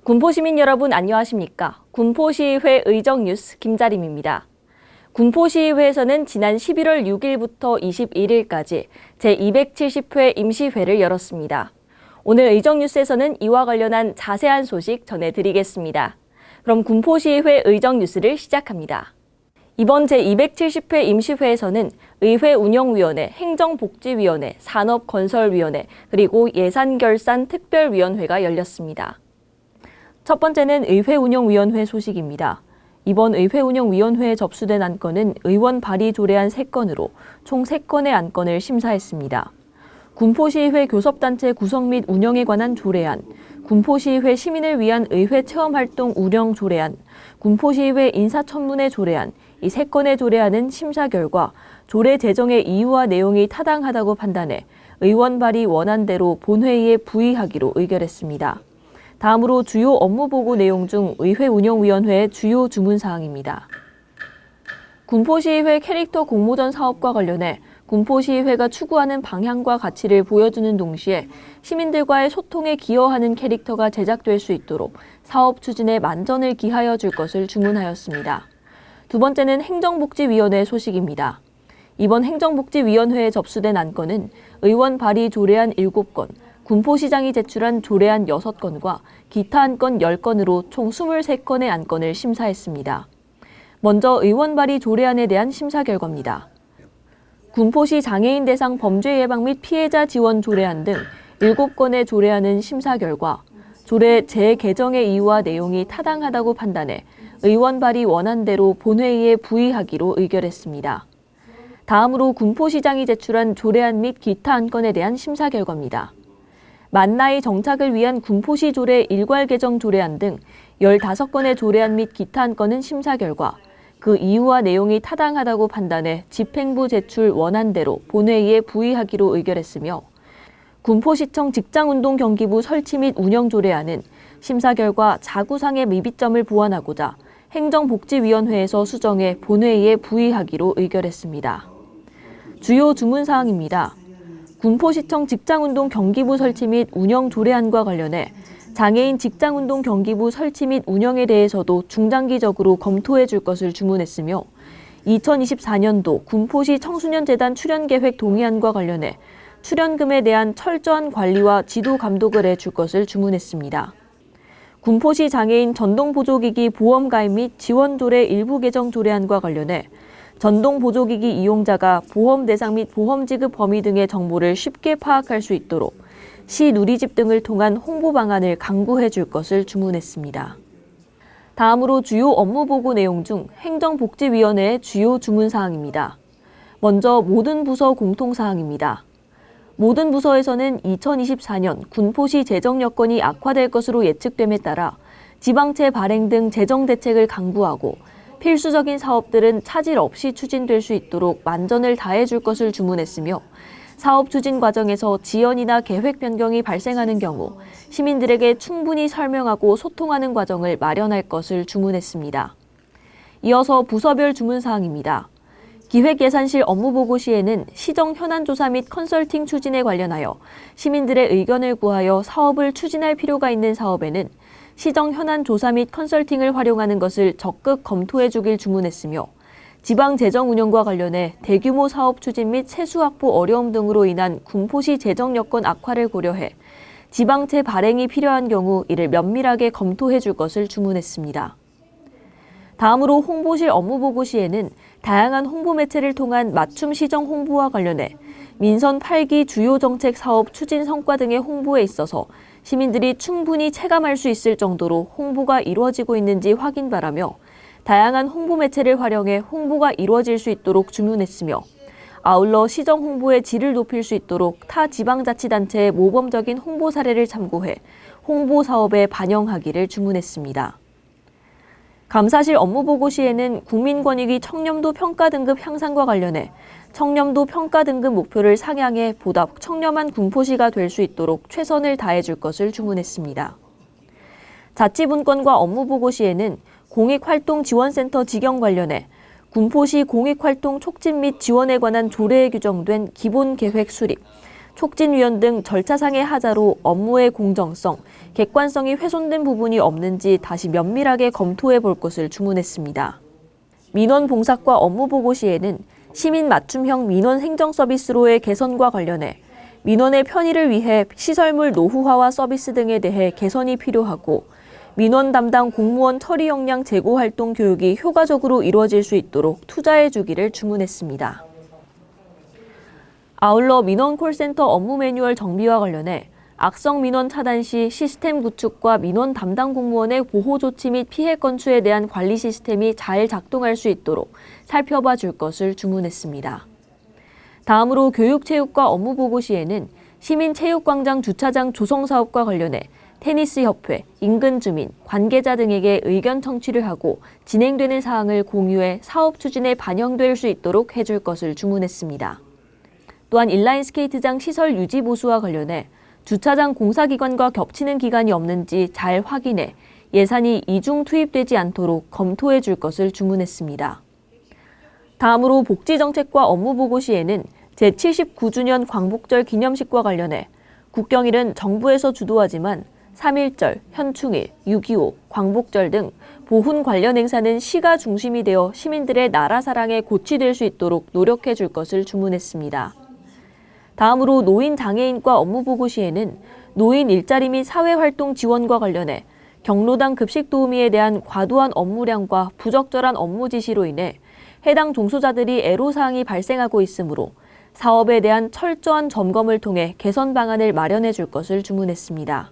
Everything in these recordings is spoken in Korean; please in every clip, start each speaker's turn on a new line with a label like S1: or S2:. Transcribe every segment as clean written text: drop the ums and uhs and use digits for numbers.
S1: 군포시민 여러분 안녕하십니까? 군포시의회 의정뉴스 김자림입니다. 군포시의회에서는 지난 11월 6일부터 21일까지 제270회 임시회를 열었습니다. 오늘 의정뉴스에서는 이와 관련한 자세한 소식 전해드리겠습니다. 그럼 군포시의회 의정뉴스를 시작합니다. 이번 제270회 임시회에서는 의회운영위원회, 행정복지위원회, 산업건설위원회, 그리고 예산결산특별위원회가 열렸습니다. 첫 번째는 의회운영위원회 소식입니다. 이번 의회운영위원회에 접수된 안건은 의원 발의 조례안 3건으로 총 3건의 안건을 심사했습니다. 군포시의회 교섭단체 구성 및 운영에 관한 조례안, 군포시의회 시민을 위한 의회 체험활동 운영 조례안, 군포시의회 인사청문회 조례안, 이 3건의 조례안은 심사 결과 조례 제정의 이유와 내용이 타당하다고 판단해 의원 발의 원안대로 본회의에 부의하기로 의결했습니다. 다음으로 주요 업무보고 내용 중 의회운영위원회의 주요 주문사항입니다. 군포시의회 캐릭터 공모전 사업과 관련해 군포시의회가 추구하는 방향과 가치를 보여주는 동시에 시민들과의 소통에 기여하는 캐릭터가 제작될 수 있도록 사업 추진에 만전을 기하여 줄 것을 주문하였습니다. 두 번째는 행정복지위원회 소식입니다. 이번 행정복지위원회에 접수된 안건은 의원 발의 조례안 7건, 군포시장이 제출한 조례안 6건과 기타 안건 10건으로 총 23건의 안건을 심사했습니다. 먼저 의원 발의 조례안에 대한 심사 결과입니다. 군포시 장애인 대상 범죄 예방 및 피해자 지원 조례안 등 7건의 조례안은 심사 결과 조례 재개정의 이유와 내용이 타당하다고 판단해 의원 발의 원안대로 본회의에 부의하기로 의결했습니다. 다음으로 군포시장이 제출한 조례안 및 기타 안건에 대한 심사 결과입니다. 만나이 정착을 위한 군포시 조례 일괄 개정 조례안 등 15건의 조례안 및 기타 안건은 심사 결과 그 이유와 내용이 타당하다고 판단해 집행부 제출 원안대로 본회의에 부의하기로 의결했으며 군포시청 직장운동 경기부 설치 및 운영 조례안은 심사 결과 자구상의 미비점을 보완하고자 행정복지위원회에서 수정해 본회의에 부의하기로 의결했습니다. 주요 주문사항입니다. 군포시청 직장운동 경기부 설치 및 운영 조례안과 관련해 장애인 직장운동 경기부 설치 및 운영에 대해서도 중장기적으로 검토해 줄 것을 주문했으며 2024년도 군포시 청소년재단 출연계획 동의안과 관련해 출연금에 대한 철저한 관리와 지도 감독을 해 줄 것을 주문했습니다. 군포시 장애인 전동보조기기 보험가입 및 지원조례 일부 개정 조례안과 관련해 전동보조기기 이용자가 보험 대상 및 보험 지급 범위 등의 정보를 쉽게 파악할 수 있도록 시 누리집 등을 통한 홍보 방안을 강구해 줄 것을 주문했습니다. 다음으로 주요 업무보고 내용 중 행정복지위원회의 주요 주문사항입니다. 먼저 모든 부서 공통사항입니다. 모든 부서에서는 2024년 군포시 재정 여건이 악화될 것으로 예측됨에 따라 지방채 발행 등 재정 대책을 강구하고 필수적인 사업들은 차질 없이 추진될 수 있도록 만전을 다해 줄 것을 주문했으며 사업 추진 과정에서 지연이나 계획 변경이 발생하는 경우 시민들에게 충분히 설명하고 소통하는 과정을 마련할 것을 주문했습니다. 이어서 부서별 주문사항입니다. 기획예산실 업무보고 시에는 시정 현안조사 및 컨설팅 추진에 관련하여 시민들의 의견을 구하여 사업을 추진할 필요가 있는 사업에는 시정 현안 조사 및 컨설팅을 활용하는 것을 적극 검토해 주길 주문했으며 지방 재정 운영과 관련해 대규모 사업 추진 및 세수 확보 어려움 등으로 인한 군포시 재정 여건 악화를 고려해 지방채 발행이 필요한 경우 이를 면밀하게 검토해 줄 것을 주문했습니다. 다음으로 홍보실 업무보고 시에는 다양한 홍보 매체를 통한 맞춤 시정 홍보와 관련해 민선 8기 주요 정책 사업 추진 성과 등의 홍보에 있어서 시민들이 충분히 체감할 수 있을 정도로 홍보가 이루어지고 있는지 확인 바라며 다양한 홍보 매체를 활용해 홍보가 이루어질 수 있도록 주문했으며 아울러 시정 홍보의 질을 높일 수 있도록 타 지방자치단체의 모범적인 홍보 사례를 참고해 홍보 사업에 반영하기를 주문했습니다. 감사실 업무보고 시에는 국민권익위 청렴도 평가 등급 향상과 관련해 청렴도 평가 등급 목표를 상향해 보다 청렴한 군포시가 될 수 있도록 최선을 다해 줄 것을 주문했습니다. 자치분권과 업무보고 시에는 공익활동지원센터 직영 관련해 군포시 공익활동 촉진 및 지원에 관한 조례에 규정된 기본계획 수립, 촉진위원 등 절차상의 하자로 업무의 공정성, 객관성이 훼손된 부분이 없는지 다시 면밀하게 검토해 볼 것을 주문했습니다. 민원 봉사과 업무 보고 시에는 시민 맞춤형 민원 행정 서비스로의 개선과 관련해 민원의 편의를 위해 시설물 노후화와 서비스 등에 대해 개선이 필요하고 민원 담당 공무원 처리 역량 제고 활동 교육이 효과적으로 이루어질 수 있도록 투자해 주기를 주문했습니다. 아울러 민원 콜센터 업무 매뉴얼 정비와 관련해 악성 민원 차단 시 시스템 구축과 민원 담당 공무원의 보호 조치 및 피해 건수에 대한 관리 시스템이 잘 작동할 수 있도록 살펴봐 줄 것을 주문했습니다. 다음으로 교육체육과 업무 보고 시에는 시민체육광장 주차장 조성 사업과 관련해 테니스협회, 인근 주민, 관계자 등에게 의견 청취를 하고 진행되는 사항을 공유해 사업 추진에 반영될 수 있도록 해줄 것을 주문했습니다. 또한 인라인 스케이트장 시설 유지 보수와 관련해 주차장 공사기관과 겹치는 기간이 없는지 잘 확인해 예산이 이중 투입되지 않도록 검토해 줄 것을 주문했습니다. 다음으로 복지정책과 업무 보고 시에는 제79주년 광복절 기념식과 관련해 국경일은 정부에서 주도하지만 3.1절, 현충일, 6.25, 광복절 등 보훈 관련 행사는 시가 중심이 되어 시민들의 나라 사랑에 고취될 수 있도록 노력해 줄 것을 주문했습니다. 다음으로 노인 장애인과 업무 보고 시에는 노인 일자리 및 사회활동 지원과 관련해 경로당 급식 도우미에 대한 과도한 업무량과 부적절한 업무 지시로 인해 해당 종소자들이 애로사항이 발생하고 있으므로 사업에 대한 철저한 점검을 통해 개선 방안을 마련해 줄 것을 주문했습니다.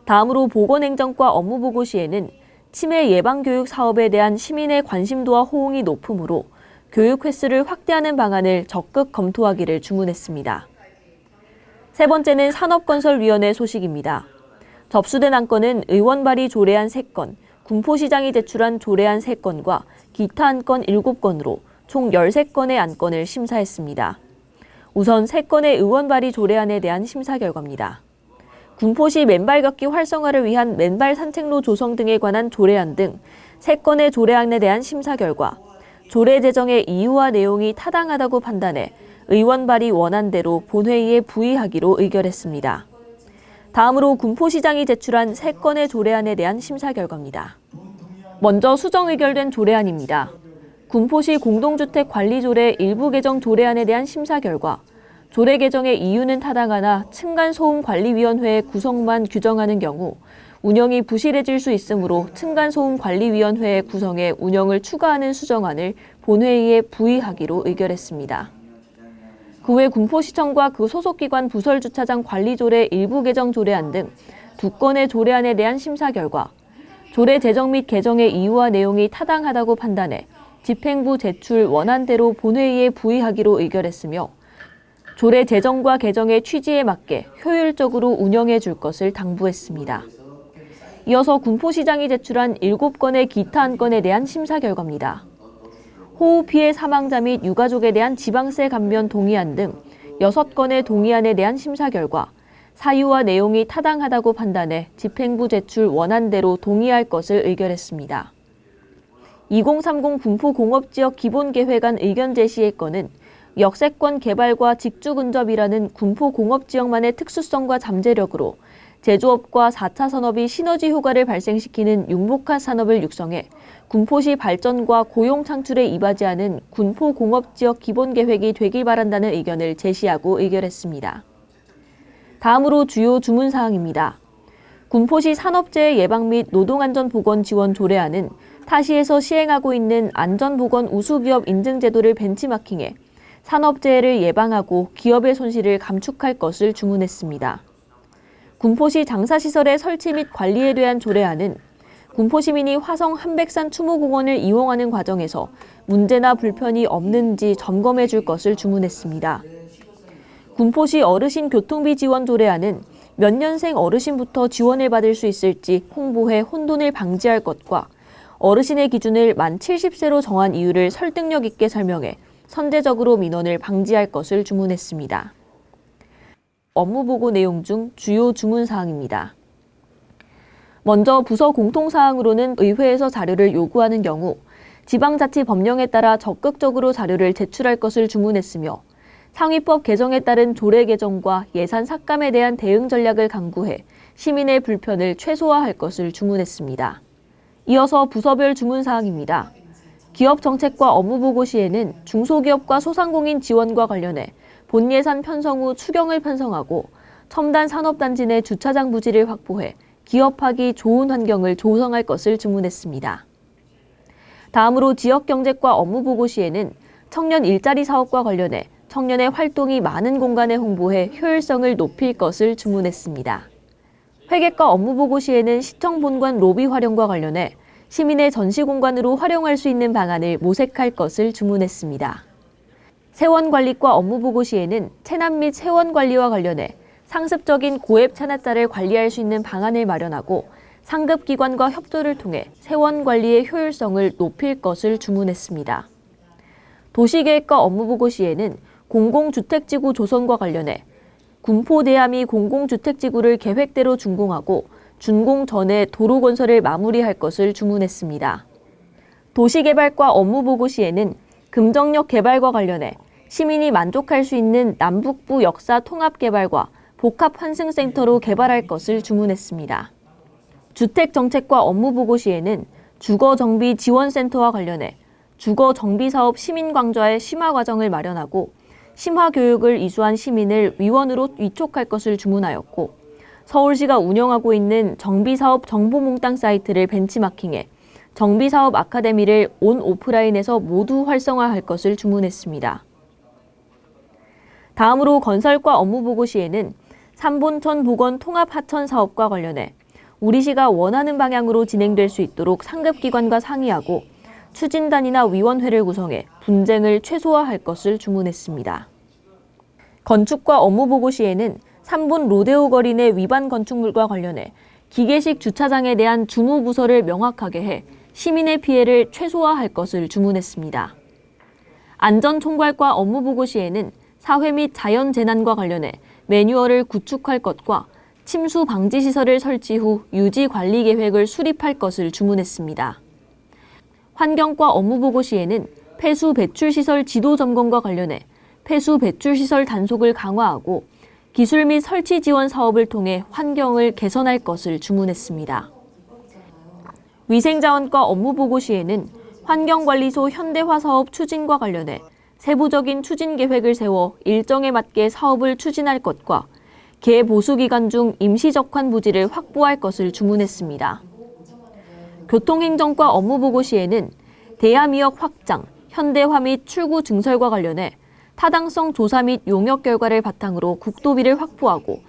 S1: 다음으로 보건행정과 업무 보고 시에는 치매 예방교육 사업에 대한 시민의 관심도와 호응이 높으므로 교육 횟수를 확대하는 방안을 적극 검토하기를 주문했습니다. 세 번째는 산업건설위원회 소식입니다. 접수된 안건은 의원 발의 조례안 3건, 군포시장이 제출한 조례안 3건과 기타 안건 7건으로 총 13건의 안건을 심사했습니다. 우선 3건의 의원 발의 조례안에 대한 심사 결과입니다. 군포시 맨발 걷기 활성화를 위한 맨발 산책로 조성 등에 관한 조례안 등 3건의 조례안에 대한 심사 결과 조례 제정의 이유와 내용이 타당하다고 판단해 의원 발의 원안대로 본회의에 부의하기로 의결했습니다. 다음으로 군포시장이 제출한 3건의 조례안에 대한 심사 결과입니다. 먼저 수정 의결된 조례안입니다. 군포시 공동주택관리조례 일부 개정 조례안에 대한 심사 결과 조례 개정의 이유는 타당하나 층간소음관리위원회의 구성만 규정하는 경우 운영이 부실해질 수 있으므로 층간소음관리위원회의 구성에 운영을 추가하는 수정안을 본회의에 부의하기로 의결했습니다. 그 외 군포시청과 그 소속기관 부설주차장 관리조례 일부 개정 조례안 등 2건의 조례안에 대한 심사 결과 조례 제정 및 개정의 이유와 내용이 타당하다고 판단해 집행부 제출 원안대로 본회의에 부의하기로 의결했으며 조례 제정과 개정의 취지에 맞게 효율적으로 운영해 줄 것을 당부했습니다. 이어서 군포시장이 제출한 7건의 기타 안건에 대한 심사 결과입니다. 호우 피해 사망자 및 유가족에 대한 지방세 감면 동의안 등 6건의 동의안에 대한 심사 결과 사유와 내용이 타당하다고 판단해 집행부 제출 원안대로 동의할 것을 의결했습니다. 2030 군포공업지역 기본계획안 의견 제시의 건은 역세권 개발과 직주 근접이라는 군포공업지역만의 특수성과 잠재력으로 제조업과 4차 산업이 시너지 효과를 발생시키는 융복합 산업을 육성해 군포시 발전과 고용 창출에 이바지하는 군포공업지역 기본계획이 되길 바란다는 의견을 제시하고 의결했습니다. 다음으로 주요 주문사항입니다. 군포시 산업재해 예방 및 노동안전보건 지원 조례안은 타시에서 시행하고 있는 안전보건 우수기업 인증제도를 벤치마킹해 산업재해를 예방하고 기업의 손실을 감축할 것을 주문했습니다. 군포시 장사시설의 설치 및 관리에 대한 조례안은 군포시민이 화성 한백산 추모공원을 이용하는 과정에서 문제나 불편이 없는지 점검해 줄 것을 주문했습니다. 군포시 어르신 교통비 지원 조례안은 몇 년생 어르신부터 지원을 받을 수 있을지 홍보해 혼돈을 방지할 것과 어르신의 기준을 만 70세로 정한 이유를 설득력 있게 설명해 선제적으로 민원을 방지할 것을 주문했습니다. 업무보고 내용 중 주요 주문사항입니다. 먼저 부서 공통사항으로는 의회에서 자료를 요구하는 경우 지방자치법령에 따라 적극적으로 자료를 제출할 것을 주문했으며 상위법 개정에 따른 조례 개정과 예산 삭감에 대한 대응 전략을 강구해 시민의 불편을 최소화할 것을 주문했습니다. 이어서 부서별 주문 사항입니다. 기업 정책과 업무 보고 시에는 중소기업과 소상공인 지원과 관련해 본 예산 편성 후 추경을 편성하고 첨단 산업단지 내 주차장 부지를 확보해 기업하기 좋은 환경을 조성할 것을 주문했습니다. 다음으로 지역경제과 업무 보고 시에는 청년 일자리 사업과 관련해 청년의 활동이 많은 공간에 홍보해 효율성을 높일 것을 주문했습니다. 회계과 업무 보고 시에는 시청 본관 로비 활용과 관련해 시민의 전시 공간으로 활용할 수 있는 방안을 모색할 것을 주문했습니다. 세원관리과 업무 보고 시에는 체납 및 세원 관리와 관련해 상습적인 고액 체납자를 관리할 수 있는 방안을 마련하고 상급기관과 협조를 통해 세원 관리의 효율성을 높일 것을 주문했습니다. 도시계획과 업무 보고 시에는 공공주택지구 조성과 관련해 군포대암이 공공주택지구를 계획대로 준공하고 준공 전에 도로 건설을 마무리할 것을 주문했습니다. 도시개발과 업무 보고 시에는 금정역 개발과 관련해 시민이 만족할 수 있는 남북부 역사 통합 개발과 복합 환승센터로 개발할 것을 주문했습니다. 주택정책과 업무 보고 시에는 주거정비 지원센터와 관련해 주거정비사업 시민광좌의 심화 과정을 마련하고 심화 교육을 이수한 시민을 위원으로 위촉할 것을 주문하였고 서울시가 운영하고 있는 정비사업 정보몽땅 사이트를 벤치마킹해 정비사업 아카데미를 온 오프라인에서 모두 활성화할 것을 주문했습니다. 다음으로 건설과 업무 보고 시에는 삼본천 보건 통합 하천 사업과 관련해 우리시가 원하는 방향으로 진행될 수 있도록 상급기관과 상의하고 추진단이나 위원회를 구성해 분쟁을 최소화할 것을 주문했습니다. 건축과 업무 보고 시에는 삼본 로데오 거리 내 위반 건축물과 관련해 기계식 주차장에 대한 주무 부서를 명확하게 해 시민의 피해를 최소화할 것을 주문했습니다. 안전총괄과 업무 보고 시에는 사회 및 자연재난과 관련해 매뉴얼을 구축할 것과 침수 방지 시설을 설치 후 유지 관리 계획을 수립할 것을 주문했습니다. 환경과 업무 보고 시에는 폐수 배출 시설 지도 점검과 관련해 폐수 배출 시설 단속을 강화하고 기술 및 설치 지원 사업을 통해 환경을 개선할 것을 주문했습니다. 위생자원과 업무 보고 시에는 환경관리소 현대화 사업 추진과 관련해 세부적인 추진 계획을 세워 일정에 맞게 사업을 추진할 것과 개보수 기간 중 임시 적환 부지를 확보할 것을 주문했습니다. 교통행정과 업무 보고 시에는 대야미역 확장, 현대화 및 출구 증설과 관련해 타당성 조사 및 용역 결과를 바탕으로 국도비를 확보하고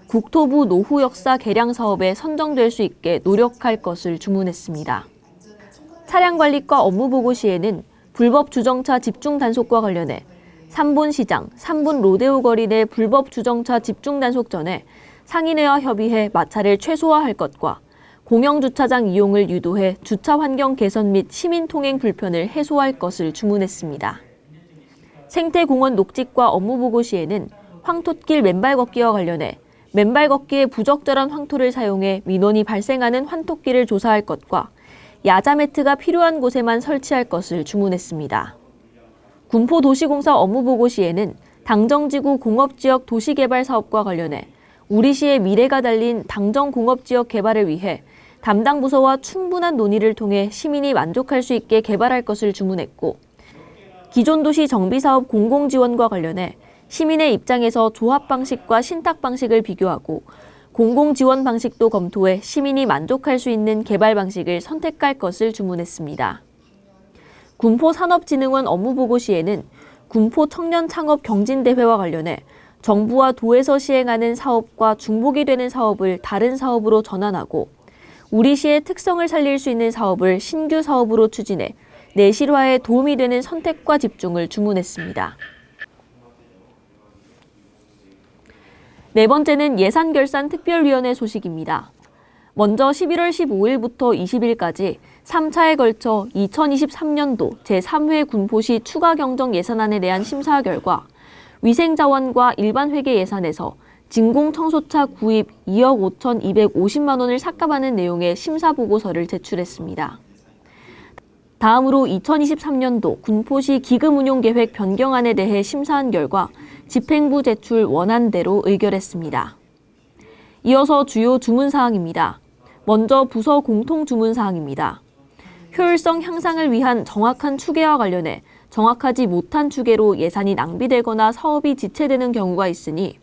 S1: 국토부 노후 역사 개량 사업에 선정될 수 있게 노력할 것을 주문했습니다. 차량관리과 업무 보고 시에는 불법 주정차 집중 단속과 관련해 삼본시장, 삼본 로데오 거리 내 불법 주정차 집중 단속 전에 상인회와 협의해 마찰을 최소화할 것과 공영주차장 이용을 유도해 주차 환경 개선 및 시민 통행 불편을 해소할 것을 주문했습니다. 생태공원 녹직과 업무 보고 시에는 황토길 맨발 걷기와 관련해 맨발 걷기에 부적절한 황토를 사용해 민원이 발생하는 환토길을 조사할 것과 야자 매트가 필요한 곳에만 설치할 것을 주문했습니다. 군포도시공사 업무 보고 시에는 당정지구 공업지역 도시개발 사업과 관련해 우리시의 미래가 달린 당정공업지역 개발을 위해 담당 부서와 충분한 논의를 통해 시민이 만족할 수 있게 개발할 것을 주문했고 기존 도시 정비사업 공공지원과 관련해 시민의 입장에서 조합 방식과 신탁 방식을 비교하고 공공지원 방식도 검토해 시민이 만족할 수 있는 개발 방식을 선택할 것을 주문했습니다. 군포산업진흥원 업무 보고 시에는 군포 청년 창업 경진대회와 관련해 정부와 도에서 시행하는 사업과 중복이 되는 사업을 다른 사업으로 전환하고 우리시의 특성을 살릴 수 있는 사업을 신규 사업으로 추진해 내실화에 도움이 되는 선택과 집중을 주문했습니다. 네 번째는 예산결산특별위원회 소식입니다. 먼저 11월 15일부터 20일까지 3차에 걸쳐 2023년도 제3회 군포시 추가경정 예산안에 대한 심사 결과 위생자원과 일반회계 예산에서 진공청소차 구입 2억 5,250만 원을 삭감하는 내용의 심사보고서를 제출했습니다. 다음으로 2023년도 군포시 기금운용계획 변경안에 대해 심사한 결과 집행부 제출 원안대로 의결했습니다. 이어서 주요 주문사항입니다. 먼저 부서 공통 주문사항입니다. 효율성 향상을 위한 정확한 추계와 관련해 정확하지 못한 추계로 예산이 낭비되거나 사업이 지체되는 경우가 있으니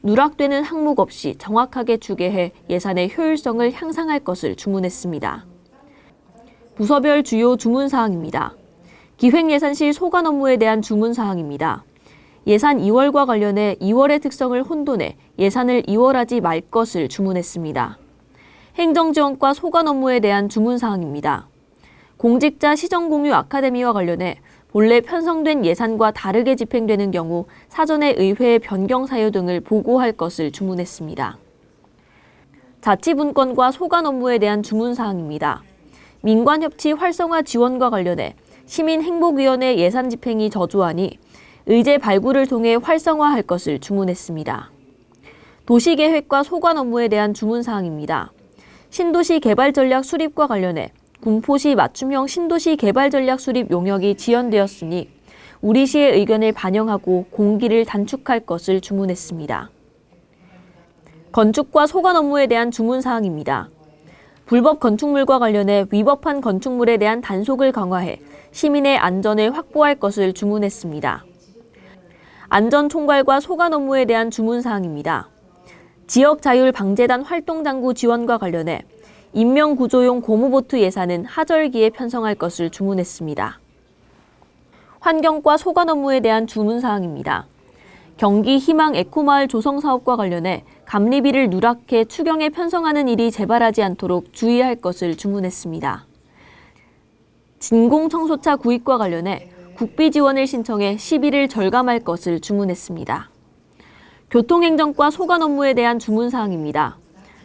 S1: 누락되는 항목 없이 정확하게 추계해 예산의 효율성을 향상할 것을 주문했습니다. 부서별 주요 주문사항입니다. 기획예산실 소관 업무에 대한 주문사항입니다. 예산 2월과 관련해 2월의 특성을 혼돈해 예산을 2월하지 말 것을 주문했습니다. 행정지원과 소관 업무에 대한 주문사항입니다. 공직자 시정공유 아카데미와 관련해 본래 편성된 예산과 다르게 집행되는 경우 사전에 의회의 변경 사유 등을 보고할 것을 주문했습니다. 자치분권과 소관 업무에 대한 주문사항입니다. 민관협치 활성화 지원과 관련해 시민행복위원회 예산 집행이 저조하니 의제 발굴을 통해 활성화할 것을 주문했습니다. 도시계획과 소관 업무에 대한 주문사항입니다. 신도시 개발 전략 수립과 관련해 군포시 맞춤형 신도시 개발 전략 수립 용역이 지연되었으니 우리 시의 의견을 반영하고 공기를 단축할 것을 주문했습니다. 건축과 소관 업무에 대한 주문사항입니다. 불법 건축물과 관련해 위법한 건축물에 대한 단속을 강화해 시민의 안전을 확보할 것을 주문했습니다. 안전총괄과 소관 업무에 대한 주문사항입니다. 지역자율방재단 활동당구 지원과 관련해 인명구조용 고무보트 예산은 하절기에 편성할 것을 주문했습니다. 환경과 소관 업무에 대한 주문사항입니다. 경기 희망 에코마을 조성 사업과 관련해 감리비를 누락해 추경에 편성하는 일이 재발하지 않도록 주의할 것을 주문했습니다. 진공청소차 구입과 관련해 국비 지원을 신청해 시비를 절감할 것을 주문했습니다. 교통행정과 소관 업무에 대한 주문사항입니다.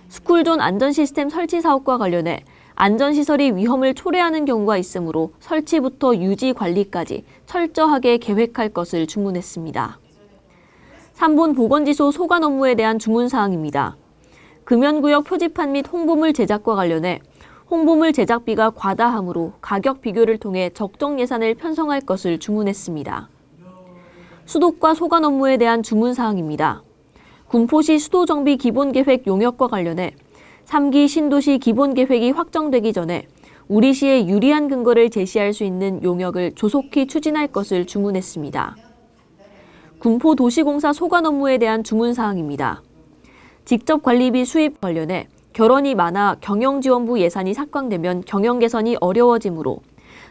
S1: 스쿨존 안전시스템 설치 사업과 관련해 안전시설이 위험을 초래하는 경우가 있으므로 설치부터 유지 관리까지 철저하게 계획할 것을 주문했습니다. 3본 보건지소 소관 업무에 대한 주문사항입니다. 금연구역 표지판 및 홍보물 제작과 관련해 홍보물 제작비가 과다하므로 가격 비교를 통해 적정 예산을 편성할 것을 주문했습니다. 수도과 소관 업무에 대한 주문사항입니다. 군포시 수도정비 기본계획 용역과 관련해 3기 신도시 기본계획이 확정되기 전에 우리 시에 유리한 근거를 제시할 수 있는 용역을 조속히 추진할 것을 주문했습니다. 군포도시공사 소관 업무에 대한 주문사항입니다. 직접관리비 수입 관련해 결혼이 많아 경영지원부 예산이 삭감되면 경영 개선이 어려워지므로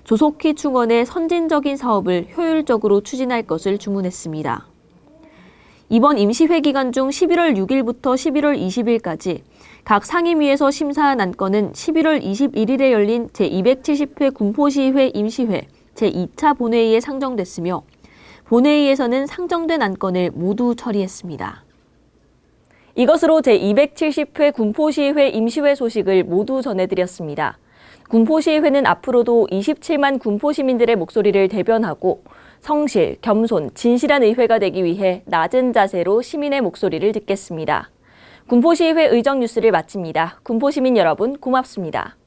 S1: 조속히 충원해 선진적인 사업을 효율적으로 추진할 것을 주문했습니다. 이번 임시회 기간 중 11월 6일부터 11월 20일까지 각 상임위에서 심사한 안건은 11월 21일에 열린 제270회 군포시의회 임시회 제2차 본회의에 상정됐으며 본회의에서는 상정된 안건을 모두 처리했습니다. 이것으로 제270회 군포시의회 임시회 소식을 모두 전해드렸습니다. 군포시의회는 앞으로도 27만 군포시민들의 목소리를 대변하고 성실, 겸손, 진실한 의회가 되기 위해 낮은 자세로 시민의 목소리를 듣겠습니다. 군포시의회 의정 뉴스를 마칩니다. 군포시민 여러분 고맙습니다.